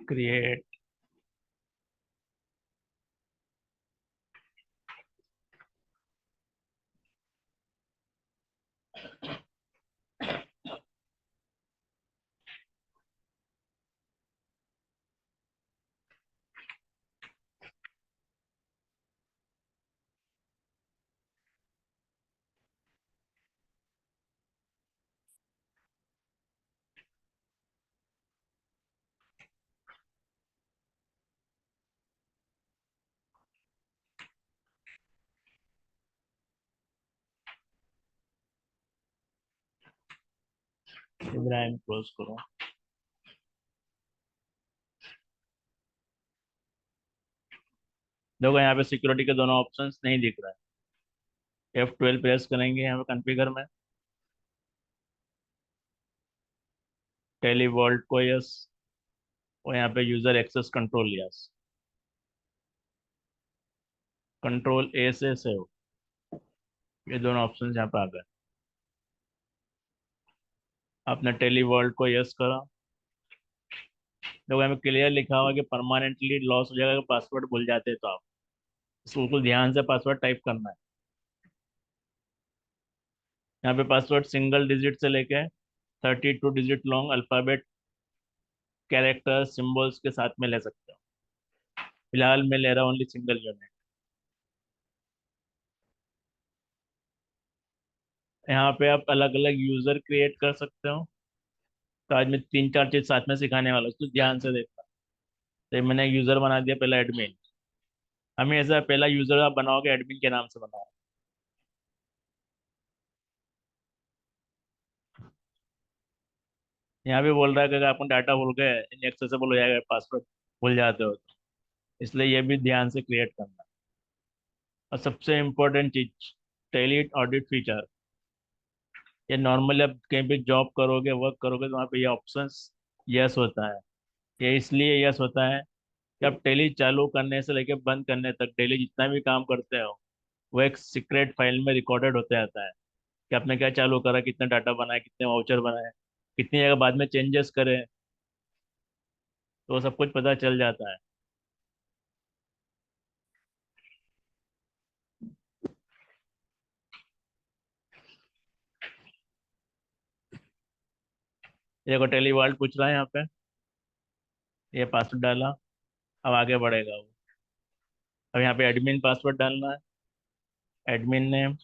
Create. Ibrahim close करो। देखो यहाँ पे सिक्योरिटी के दोनों ऑप्शंस नहीं दिख रहा है। F12 प्रेस करेंगे यहाँ पे कॉन्फ़िगर में, टेली वॉल्ट को यस, और यहाँ पे user access control yes, control A से सेव, ये दोनों ऑप्शंस यहाँ पे आ गए। आपने टेली वॉल्ट को यस करा। देखो यहाँ पे क्लियर लिखा हुआ कि परमानेंटली लॉस हो जाएगा, पासवर्ड भूल जाते हैं तो आप इसको बिल्कुल ध्यान से पासवर्ड टाइप करना है। यहाँ पे पासवर्ड सिंगल डिजिट से लेके 32 digit long alphabet, character, symbols के साथ में ले सकते हो। फिलहाल मैं ले रहा हूँ ओनली सिंगल यूनिट। यहाँ पे आप अलग अलग यूजर क्रिएट कर सकते हो। तो आज मैं तीन चार चीज साथ में सिखाने वाला हूँ, तो ध्यान से देखना। तो मैंने यूजर बना दिया पहला एडमिन। हमेशा पहला यूजर आप बनाओगे एडमिन के नाम से बनाओ। यहाँ भी बोल रहा है कि अगर आपको डाटा भूल गए, इनएक्सेसिबल हो जाएगा, पासवर्ड भूल जाते हो तो, इसलिए ये भी ध्यान से क्रिएट करना। और सबसे इम्पोर्टेंट चीज, टेलीट ऑडिट फीचर। ये नॉर्मली आप कहीं भी जॉब करोगे, वर्क करोगे, तो वहाँ पे ये ऑप्शंस यस होता है। ये इसलिए यस होता है कि आप टेली चालू करने से लेकर बंद करने तक डेली जितना भी काम करते हो, वो एक सीक्रेट फाइल में रिकॉर्डेड होते आता है कि आपने क्या चालू करा, कितना डाटा बनाया, कितने वाउचर बनाए, कितनी जगह बाद में चेंजेस करे, तो वो सब कुछ पता चल जाता है। ये को टेली वर्ल्ड पूछ रहा है यहाँ पे, ये पासवर्ड डाला, अब आगे बढ़ेगा वो। अब यहाँ पे एडमिन पासवर्ड डालना है, एडमिन नेम।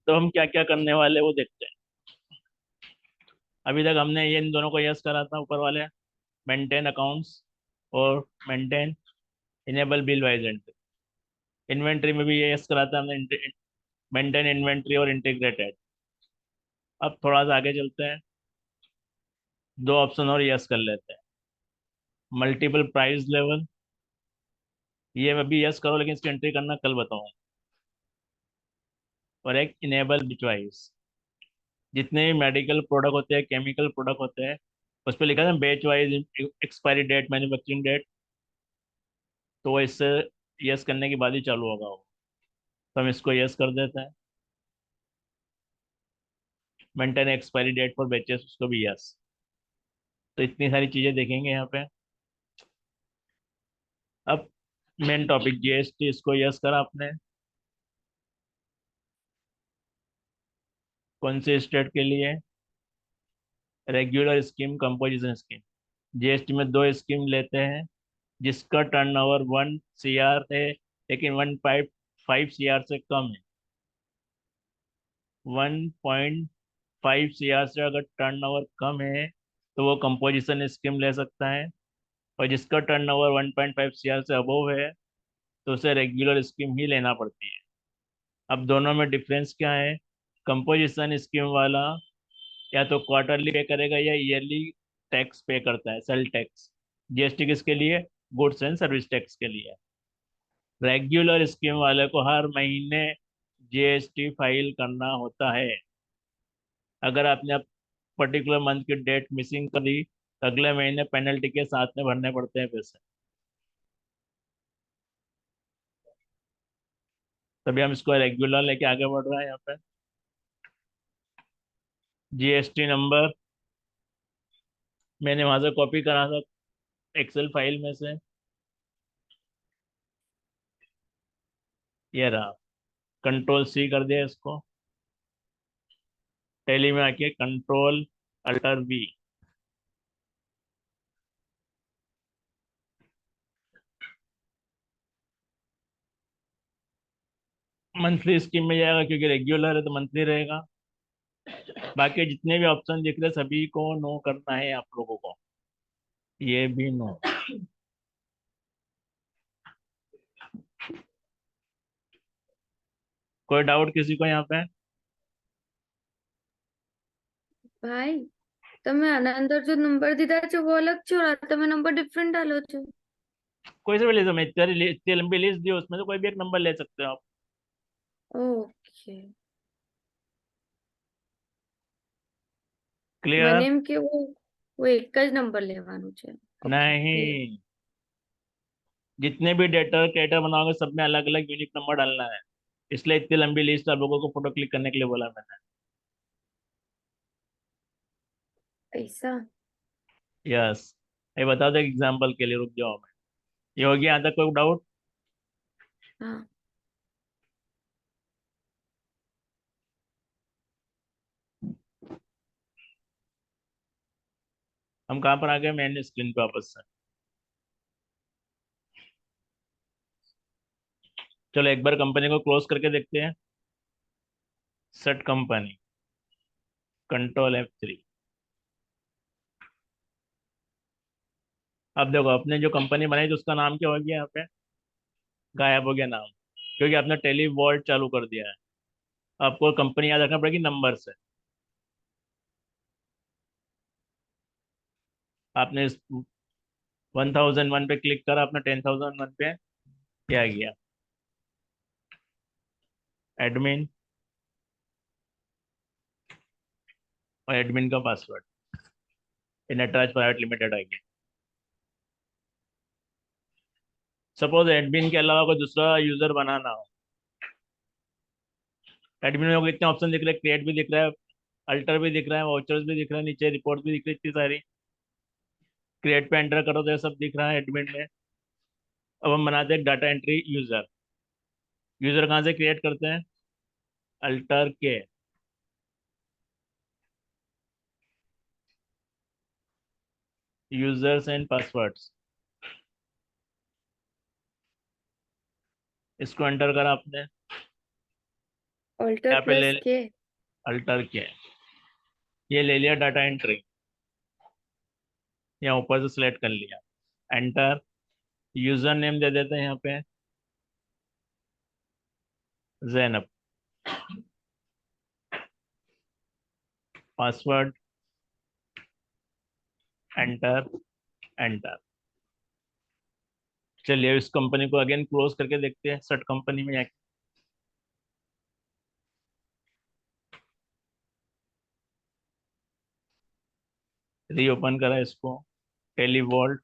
तो हम क्या क्या करने वाले हैं वो देखते हैं। अभी तक हमने ये इन दोनों को यस करा था ऊपर वाले, मेंटेन अकाउंट्स और maintain enable bill wise entry. Inventory में भी ये यस करा था हमने, मेंटेन इन्वेंट्री और इंटीग्रेटेड। अब थोड़ा सा आगे चलते हैं, दो ऑप्शन और यस कर लेते हैं। मल्टीपल प्राइस लेवल, ये अभी यस करो, लेकिन इसकी एंट्री करना कल बताऊंगा। और एक इनेबल बिचवाइज, जितने भी मेडिकल प्रोडक्ट होते हैं, केमिकल प्रोडक्ट होते हैं, उस पर लिखा था batch wise expiry date, manufacturing date, तो वो इससे यस करने के बाद ही चालू होगा वो। तो हम इसको यस कर देते हैं। Maintain expiry date for batches, उसको भी यस। तो इतनी सारी चीजें देखेंगे यहाँ पे। अब मेन टॉपिक जीएसटी, इसको यस करा आपने। कौन से स्टेट के लिए? Regular scheme, composition scheme. GST में दो स्कीम लेते हैं, जिसका टर्नओवर 1 CR है, लेकिन 1.5 CR से कम है। 1.5 CR से अगर टर्नओवर कम है तो वो कंपोजिशन स्कीम ले सकता है, और जिसका टर्नओवर 1.5 CR से अबोव है तो उसे रेगुलर स्कीम ही लेना पड़ती है। अब दोनों में डिफरेंस क्या है? कंपोजिशन स्कीम वाला या तो क्वार्टरली पे करेगा या ईयरली टैक्स पे करता है, सेल टैक्स। जीएसटी किसके लिए? गुड्स एंड सर्विस टैक्स के लिए। रेगुलर स्कीम वाले को हर महीने जीएसटी फाइल करना होता है। अगर आपने पर्टिकुलर मंथ की डेट मिसिंग कर दी तो अगले महीने पेनल्टी के साथ में भरने पड़ते हैं पैसे। तभी हम इसको रेगुलर लेके आगे बढ़ रहे हैं यहाँ पे। जीएसटी नंबर मैंने वहां से कॉपी करा था एक्सेल फाइल में से, ये रहा। कंट्रोल सी कर दिया इसको, टैली में आके control alter V. Monthly scheme में जाएगा क्योंकि रेगुलर है तो मंथली रहेगा। बाकी जितने भी ऑप्शन दिख रहे सभी को नो करना है आप लोगों को, ये भी नो। कोई डाउट किसी को यहाँ पे? ભાઈ તમે આના जो नंबर દીધા છે वो अलग છો તમે नंबर डिफरेंट डालो છો। कोई से भी ले सकते, मैं इतनी लंबी लिस्ट दी उसमें से कोई भी एक नंबर ले सकते हो आप। ओके। क्लियर? મને એમ કે वो एक જ નંબર લેવાનું છે। Okay clear. नहीं, जितने भी डेटा कैटर बनाओगे सब में अलग अलग यूनिक नंबर डालना है, इसलिए इतनी लंबी लिस्ट आप लोगों को फोटो क्लिक करने के लिए बोला मैंने। ऐसा। यस, ये बता दो एग्जाम्पल के लिए, रुक जाओ मैं। ये हो गया यहाँ तक? कोई डाउट? हाँ। हम कहाँ पर आ गए? मेन स्क्रीन पे वापस से। चलो एक बार कंपनी को क्लोज करके देखते हैं। Set company, control F3। अब देखो अपने जो कंपनी बनाई थी उसका नाम क्या हो गया यहाँ पे? गायब हो गया नाम, क्योंकि आपने टेली वॉल्ट चालू कर दिया है। आपको कंपनी याद रखना पड़ेगी नंबर से। आपने 1001 पे क्लिक करा, आपने 10,001 पे क्या किया? एडमिन, और एडमिन का पासवर्ड, नटराज प्राइवेट लिमिटेड आ गया। सपोज एडमिन के अलावा कोई दूसरा यूजर बनाना हो। एडमिन में कितने ऑप्शन दिख रहे हैं? क्रिएट भी दिख रहा है, अल्टर भी दिख रहा है, वाउचर्स भी दिख रहा है, नीचे रिपोर्ट भी दिख रही है, इतनी सारी। क्रिएट पे एंटर करो तो ये सब दिख रहा है एडमिन में। अब हम बनाते हैं डाटा एंट्री यूजर। यूजर कहाँ से क्रिएट करते हैं? अल्टर के, यूजर्स एंड पासवर्ड्स, इसको एंटर करा आपने, ऑल्टर यहाँ पे ले प्लस के। अल्टर के, ये ले लिया डाटा एंट्री, यहाँ ऊपर से सिलेक्ट कर लिया, एंटर। यूजर नेम दे देते हैं यहाँ पे जैनब, पासवर्ड, एंटर, एंटर। चलिए इस कंपनी को अगेन क्लोज करके देखते हैं, सेट कंपनी में जाके रीओपन करा इसको, टेली वॉल्ट।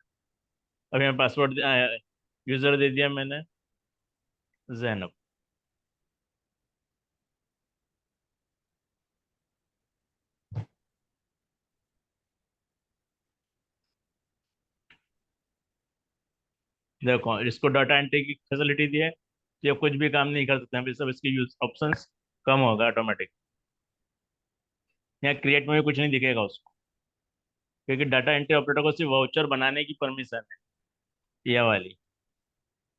अब यहाँ पासवर्ड यूजर दे दिया मैंने जैनब। देखो इसको डाटा एंट्री की फैसिलिटी दी है, तो ये कुछ भी काम नहीं कर सकते हैं, सब इसके यूज ऑप्शंस कम होगा ऑटोमेटिक। यहाँ क्रिएट में भी कुछ नहीं दिखेगा उसको, क्योंकि डाटा एंट्री ऑपरेटर को सिर्फ वाउचर बनाने की परमिशन है, ये वाली।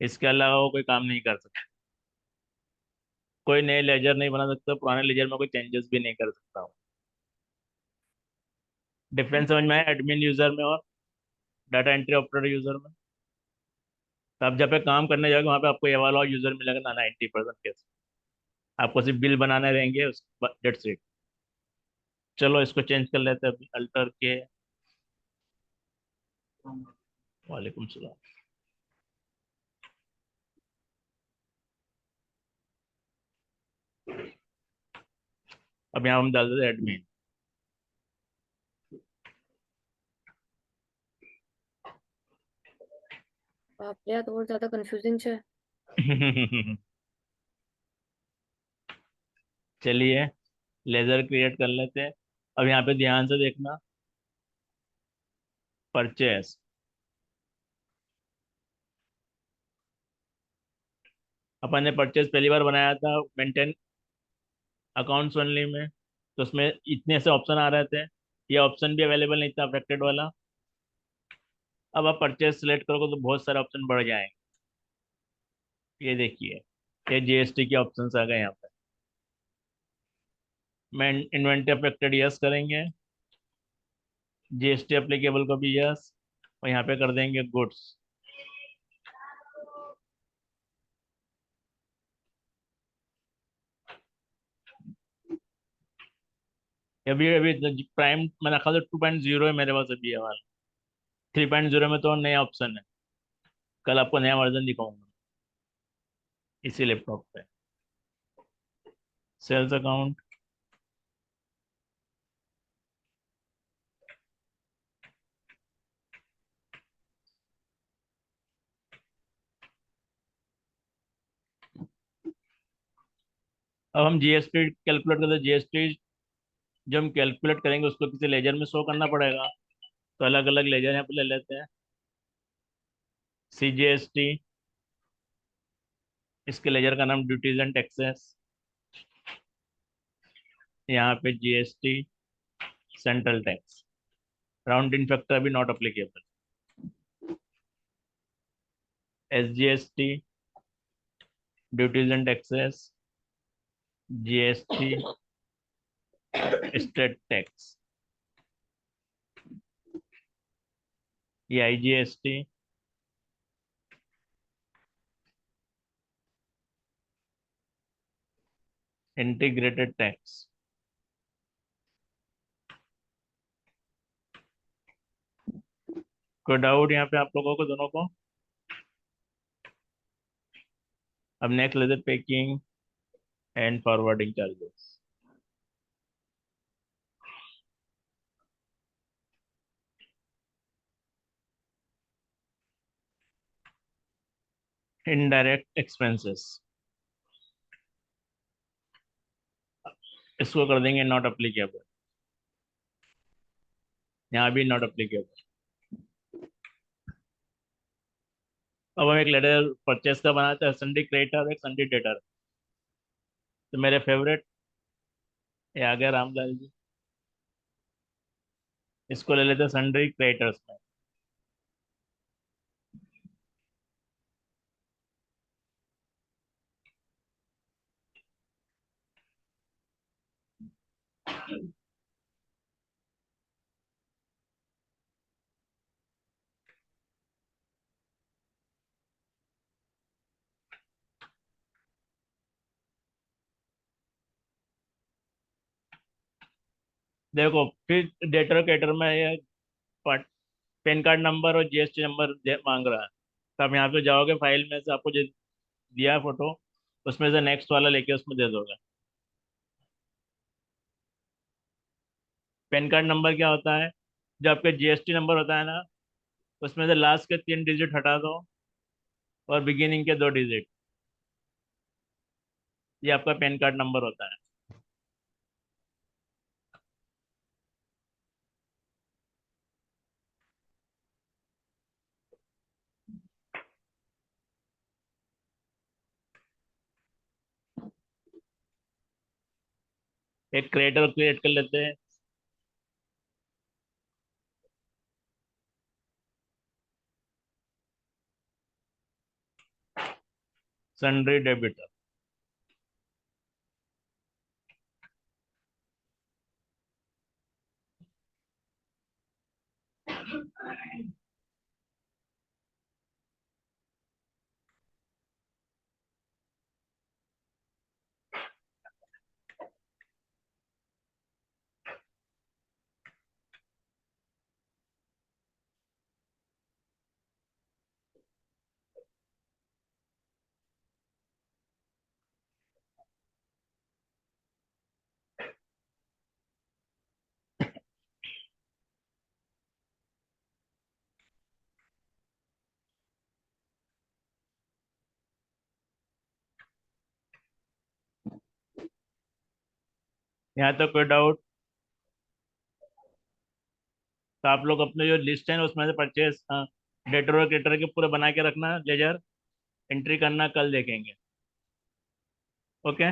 इसके अलावा वो कोई काम नहीं कर सकता, कोई नए लेजर नहीं बना सकता, पुराने लेजर में कोई चेंजेस भी नहीं कर सकता। डिफरेंस समझ में आया एडमिन यूजर में और डाटा एंट्री ऑपरेटर यूजर में? तो आप जब पे काम करने जाओगे वहाँ पे आपको ये वाला यूजर मिलेगा ना 90% केस। आपको सिर्फ बिल बनाने रहेंगे, डेट्स इट। चलो इसको चेंज कर लेते हैं अभी, अल्टर के। वालेकुम सलाम। अब यहाँ हम डाल देते हैं एडमिन। बाप रे આ તો બહુ ज्यादा कंफ्यूजिंग છે। चलिए लेजर क्रिएट कर लेते हैं। अब यहाँ पे ध्यान से देखना, परचेस। अपन ने परचेस पहली बार बनाया था मेंटेन अकाउंट्स ओनली में, तो उसमें इतने से ऑप्शन आ रहे थे, ये ऑप्शन भी अवेलेबल नहीं था अफेक्टेड वाला। अब आप परचेस सेलेक्ट करोगे तो बहुत सारे ऑप्शन बढ़ जाएंगे। ये देखिए, ये जीएसटी के ऑप्शन आ गए यहाँ पे। मैं इन्वेंटरी अफेक्टेड यस करेंगे, जीएसटी एप्लीकेबल को भी यस, और यहाँ पे कर देंगे गुड्स। अभी अभी प्राइम मैंने रखा था 2.0 है मेरे पास अभी ये वाला। 3.0 में तो नया ऑप्शन है, कल आपको नया वर्जन दिखाऊंगा इसी लैपटॉप पे। Sales account. अब हम जीएसटी कैलकुलेट करते हैं, जीएसटी जो हम कैलकुलेट करेंगे उसको किसी लेजर में शो करना पड़ेगा। तो अलग अलग लेजर यहाँ पे ले लेते हैं। सीजीएसटी, इसके लेजर का नाम ड्यूटीज एंड टैक्सेस। यहाँ पे GST central tax, rounding factor भी not applicable. SGST duties and taxes, GST state tax. ये आईजीएसटी, इंटीग्रेटेड टैक्स। कोई डाउट यहाँ पे आप लोगों को दोनों को? अब नेक्स्ट लेते packing and forwarding charges. Indirect expenses, इसको कर देंगे नॉट अप्लीकेबल। यहाँ भी नॉट अप्लीकेबल। अब हम एक लेटर परचेस का बनाते हैं, सन्डी क्रेडिटर और एक सन्डी डेटर। तो मेरे फेवरेट ये आ गया रामलाल जी, इसको ले लेते हैं सन्डी क्रेडिटर्स में। देखो फिर डेटर क्रेडिटर में ये पैन कार्ड नंबर और जीएसटी नंबर मांग रहा है। तो आप यहाँ पे जाओगे, फाइल में से आपको जो दिया है फोटो, उसमें से नेक्स्ट वाला लेके उसमें दे दोगे। पैन कार्ड नंबर क्या होता है? जो आपका जीएसटी नंबर होता है ना, उसमें से लास्ट के 3 डिजिट हटा दो और बिगिनिंग के 2 डिजिट, ये आपका पैन कार्ड नंबर होता है। एक क्रिएटर क्रिएट कर लेते हैं, सन्ड्री डेबिटर। यहाँ तक कोई डाउट? तो आप लोग अपने जो लिस्ट है ना उसमें से परचेज डेटर और क्रेडिटर के पूरे बना के रखना, लेजर एंट्री करना, कल देखेंगे। ओके।